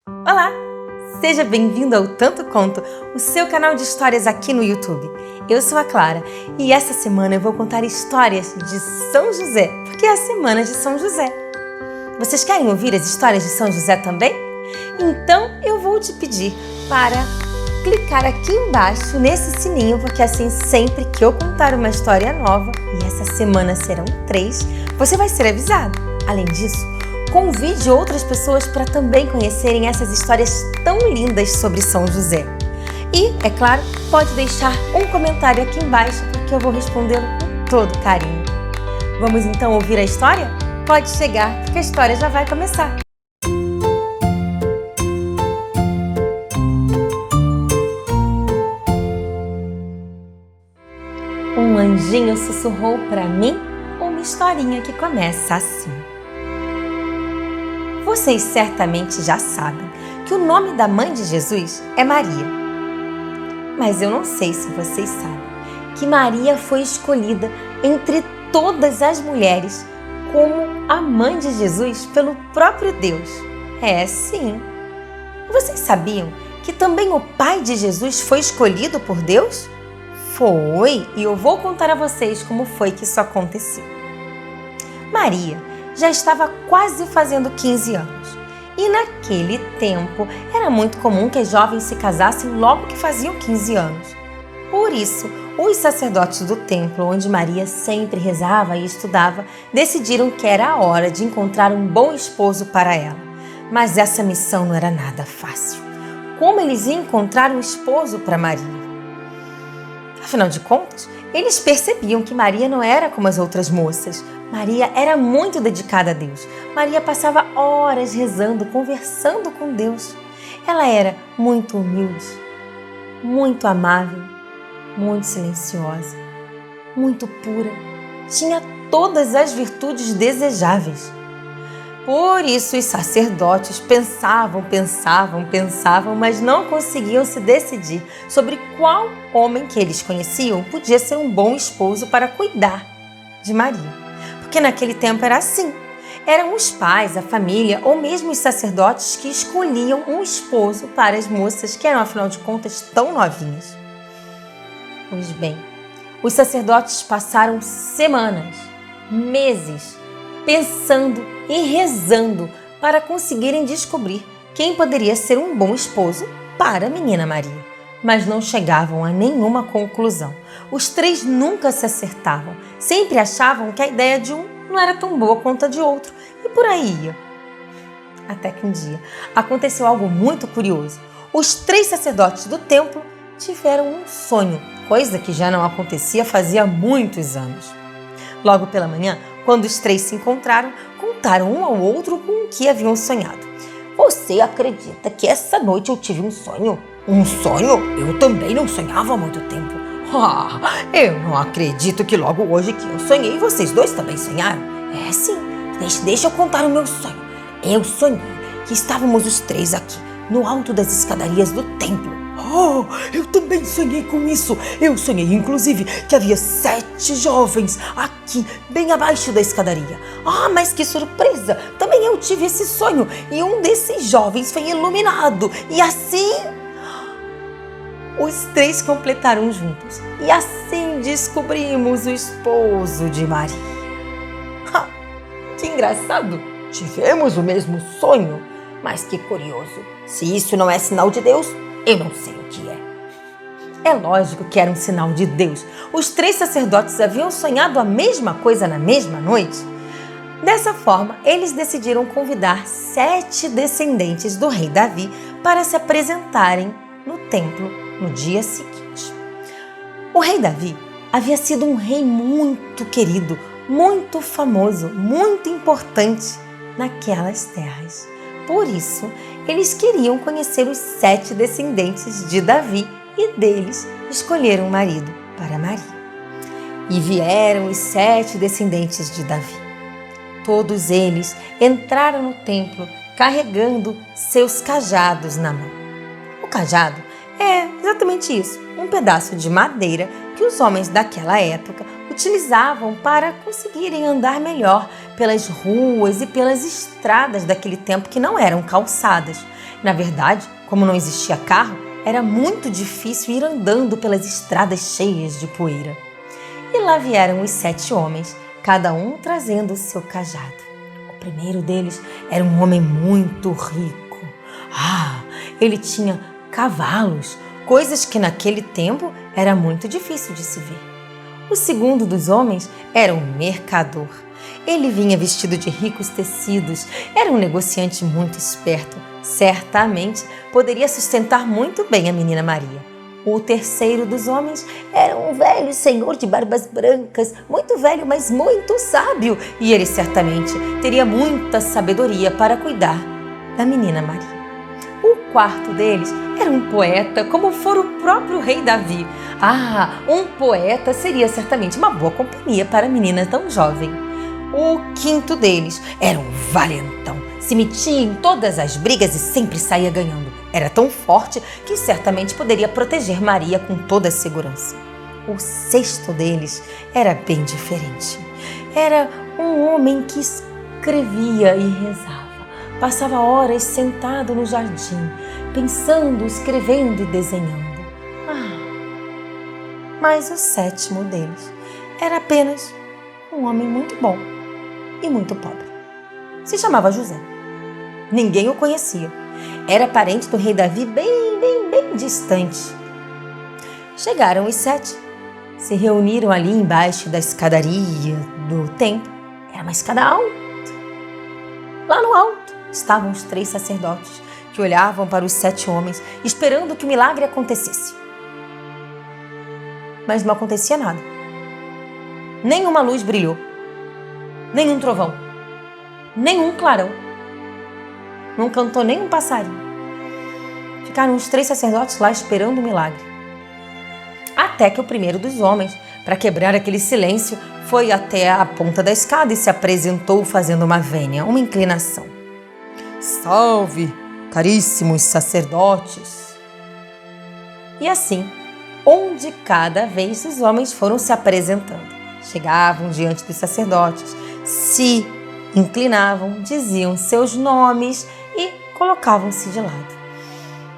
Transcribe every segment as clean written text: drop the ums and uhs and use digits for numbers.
Olá! Seja bem-vindo ao Tanto Conto, o seu canal de histórias aqui no YouTube. Eu sou a Clara e essa semana eu vou contar histórias de São José, porque é a semana de São José. Vocês querem ouvir as histórias de São José também? Então eu vou te pedir para clicar aqui embaixo nesse sininho, porque assim sempre que eu contar uma história nova, e essa semana serão 3, você vai ser avisado. Além disso, convide outras pessoas para também conhecerem essas histórias tão lindas sobre São José. E, é claro, pode deixar um comentário aqui embaixo, porque eu vou respondê-lo com todo carinho. Vamos então ouvir a história? Pode chegar, porque a história já vai começar. Um anjinho sussurrou para mim uma historinha que começa assim. Vocês certamente já sabem que o nome da mãe de Jesus é Maria. Mas eu não sei se vocês sabem que Maria foi escolhida entre todas as mulheres como a mãe de Jesus pelo próprio Deus. É sim. Vocês sabiam que também o pai de Jesus foi escolhido por Deus? Foi, e eu vou contar a vocês como foi que isso aconteceu. Maria já estava quase fazendo 15 anos. E naquele tempo era muito comum que as jovens se casassem logo que faziam 15 anos. Por isso, os sacerdotes do templo, onde Maria sempre rezava e estudava, decidiram que era a hora de encontrar um bom esposo para ela. Mas essa missão não era nada fácil. Como eles iam encontrar um esposo para Maria? Afinal de contas, eles percebiam que Maria não era como as outras moças. Maria era muito dedicada a Deus. Maria passava horas rezando, conversando com Deus. Ela era muito humilde, muito amável, muito silenciosa, muito pura. Tinha todas as virtudes desejáveis. Por isso os sacerdotes pensavam, mas não conseguiam se decidir sobre qual homem que eles conheciam podia ser um bom esposo para cuidar de Maria. Porque naquele tempo era assim. Eram os pais, a família ou mesmo os sacerdotes que escolhiam um esposo para as moças que eram, afinal de contas, tão novinhas. Pois bem, os sacerdotes passaram semanas, meses, pensando e rezando para conseguirem descobrir quem poderia ser um bom esposo para a menina Maria. Mas não chegavam a nenhuma conclusão. Os 3 nunca se acertavam. Sempre achavam que a ideia de um não era tão boa quanto a de outro. E por aí ia. Até que um dia aconteceu algo muito curioso. Os 3 sacerdotes do templo tiveram um sonho, coisa que já não acontecia fazia muitos anos. Logo pela manhã, quando os 3 se encontraram, contaram um ao outro com o que haviam sonhado. Você acredita que essa noite eu tive um sonho? Um sonho? Eu também não sonhava há muito tempo. Eu não acredito que logo hoje que eu sonhei, vocês 2 também sonharam. É sim, deixa eu contar o meu sonho. Eu sonhei que estávamos os 3 aqui, no alto das escadarias do templo. Eu também sonhei com isso. Eu sonhei, inclusive, que havia 7 jovens aqui, bem abaixo da escadaria. Mas que surpresa! Também eu tive esse sonho e um desses jovens foi iluminado. E assim, os 3 completaram juntos. E assim descobrimos o esposo de Maria. Que engraçado! Tivemos o mesmo sonho. Mas que curioso! Se isso não é sinal de Deus, eu não sei o que é. É lógico que era um sinal de Deus. Os 3 sacerdotes haviam sonhado a mesma coisa na mesma noite. Dessa forma, eles decidiram convidar 7 descendentes do rei Davi para se apresentarem no templo no dia seguinte. O rei Davi havia sido um rei muito querido, muito famoso, muito importante naquelas terras. Por isso, eles queriam conhecer os 7 descendentes de Davi e deles escolheram um marido para Maria. E vieram os 7 descendentes de Davi. Todos eles entraram no templo carregando seus cajados na mão. O cajado é exatamente isso, um pedaço de madeira que os homens daquela época utilizavam para conseguirem andar melhor pelas ruas e pelas estradas daquele tempo que não eram calçadas. Na verdade, como não existia carro, era muito difícil ir andando pelas estradas cheias de poeira. E lá vieram os 7 homens, cada um trazendo o seu cajado. O primeiro deles era um homem muito rico. Ele tinha cavalos, coisas que naquele tempo era muito difícil de se ver. O segundo dos homens era um mercador. Ele vinha vestido de ricos tecidos, era um negociante muito esperto. Certamente poderia sustentar muito bem a menina Maria. O terceiro dos homens era um velho senhor de barbas brancas, muito velho, mas muito sábio, e ele certamente teria muita sabedoria para cuidar da menina Maria. O quarto deles era um poeta, como fora o próprio rei Davi. Um poeta seria certamente uma boa companhia para a menina tão jovem. O quinto deles era um valentão. Se metia em todas as brigas e sempre saía ganhando. Era tão forte que certamente poderia proteger Maria com toda a segurança. O sexto deles era bem diferente. Era um homem que escrevia e rezava. Passava horas sentado no jardim, pensando, escrevendo e desenhando. Mas o sétimo deles era apenas um homem muito bom e muito pobre. Se chamava José. Ninguém o conhecia. Era parente do rei Davi bem distante. Chegaram os 7, se reuniram ali embaixo da escadaria do templo. Era uma escada alta. Lá no alto estavam os 3 sacerdotes que olhavam para os 7 homens, esperando que o milagre acontecesse. Mas não acontecia nada. Nenhuma luz brilhou, nenhum trovão, nenhum clarão. Não cantou nenhum passarinho. Ficaram os 3 sacerdotes lá esperando o milagre. Até que o primeiro dos homens, para quebrar aquele silêncio, foi até a ponta da escada e se apresentou fazendo uma vênia, uma inclinação. Salve, caríssimos sacerdotes! E assim, onde cada vez os homens foram se apresentando. Chegavam diante dos sacerdotes, se inclinavam, diziam seus nomes e colocavam-se de lado.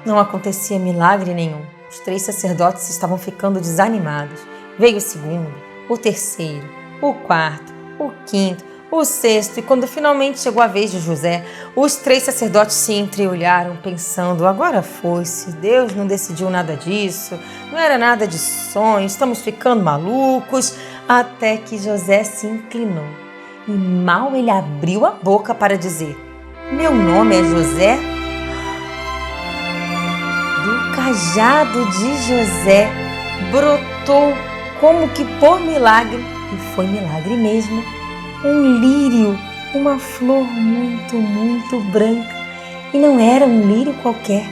Não acontecia milagre nenhum. Os 3 sacerdotes estavam ficando desanimados. Veio o segundo, o terceiro, o quarto, o quinto, o sexto, e quando finalmente chegou a vez de José, os 3 sacerdotes se entreolharam, pensando: agora foi-se, Deus não decidiu nada disso, não era nada de sonho, estamos ficando malucos. Até que José se inclinou, e mal ele abriu a boca para dizer: meu nome é José. Do cajado de José brotou, como que por milagre, e foi milagre mesmo, um lírio, uma flor muito branca. E não era um lírio qualquer.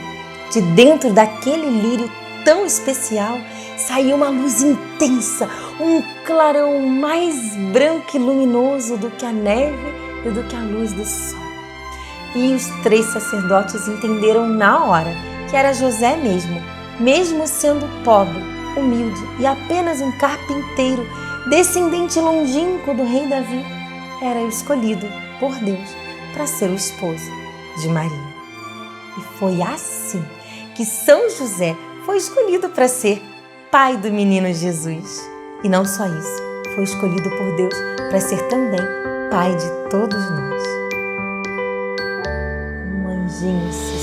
De dentro daquele lírio tão especial saiu uma luz intensa, um clarão mais branco e luminoso do que a neve e do que a luz do sol. E os 3 sacerdotes entenderam na hora que era José mesmo sendo pobre, humilde e apenas um carpinteiro, descendente longínquo do rei Davi, era escolhido por Deus para ser o esposo de Maria. E foi assim que São José foi escolhido para ser pai do menino Jesus. E não só isso, foi escolhido por Deus para ser também pai de todos nós. Um anjinho se